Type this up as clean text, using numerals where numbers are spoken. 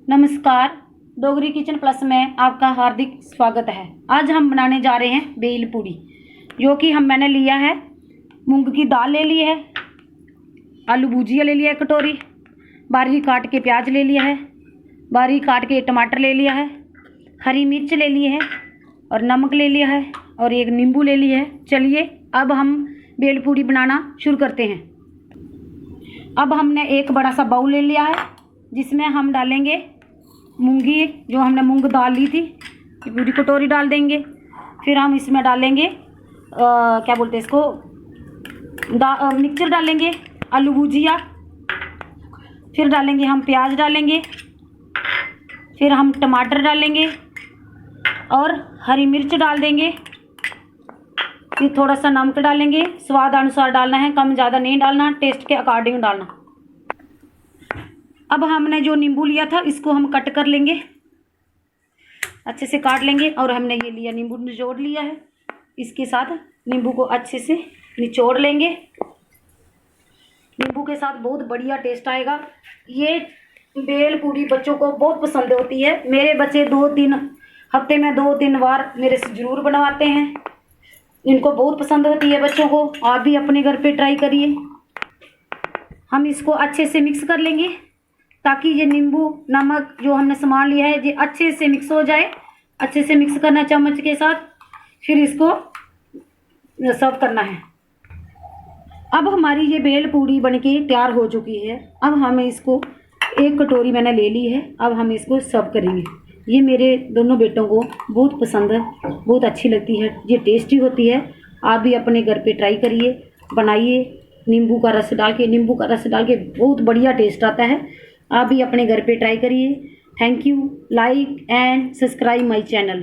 नमस्कार। Dogri kitchen plus में आपका हार्दिक स्वागत है। आज हम बनाने जा रहे हैं बेल पूड़ी, जो कि मैंने लिया है मूंग की दाल ले ली है, आलू भुजिया ले लिया है कटोरी, बारीक काट के प्याज ले लिया है, बारीक काट के टमाटर ले लिया है, हरी मिर्च ले ली है और नमक ले लिया है और एक नींबू ले लिया है। चलिए अब हम बेल पूड़ी बनाना शुरू करते हैं। अब हमने एक बड़ा सा बाउल ले लिया है, जिसमें हम डालेंगे मूंगी, जो हमने मूंग दाल ली थी, पूरी कटोरी डाल देंगे। फिर हम इसमें डालेंगे क्या बोलते हैं इसको, मिक्सचर डालेंगे, आलू भुजिया, फिर डालेंगे हम प्याज डालेंगे, फिर हम टमाटर डालेंगे और हरी मिर्च डाल देंगे। फिर थोड़ा सा नमक डालेंगे, स्वाद अनुसार डालना है, कम ज़्यादा नहीं डालना, टेस्ट के अकॉर्डिंग डालना। अब हमने जो नींबू लिया था इसको हम कट कर लेंगे, अच्छे से काट लेंगे। और हमने ये लिया नींबू निचोड़ लिया है, इसके साथ नींबू को अच्छे से निचोड़ लेंगे। नींबू के साथ बहुत बढ़िया टेस्ट आएगा। ये बेल पूड़ी बच्चों को बहुत पसंद होती है। मेरे बच्चे 2-3 हफ्ते में 2-3 बार मेरे से ज़रूर बनवाते हैं। इनको बहुत पसंद होती है बच्चों को। आप भी अपने घर पे ट्राई करिए। हम इसको अच्छे से मिक्स कर लेंगे, ताकि ये नींबू नमक जो हमने सामान लिया है ये अच्छे से मिक्स हो जाए। अच्छे से मिक्स करना चम्मच के साथ, फिर इसको सर्व करना है। अब हमारी ये बेल पूड़ी बनके तैयार हो चुकी है। अब हमें इसको एक कटोरी मैंने ले ली है, अब हम इसको सर्व करेंगे। ये मेरे दोनों बेटों को बहुत पसंद है, बहुत अच्छी लगती है, ये टेस्टी होती है। आप भी अपने घर पे ट्राई करिए, बनाइए। नींबू का रस डाल के बहुत बढ़िया टेस्ट आता है। आप भी अपने घर पे ट्राई करिए। Thank you. Like and subscribe my channel.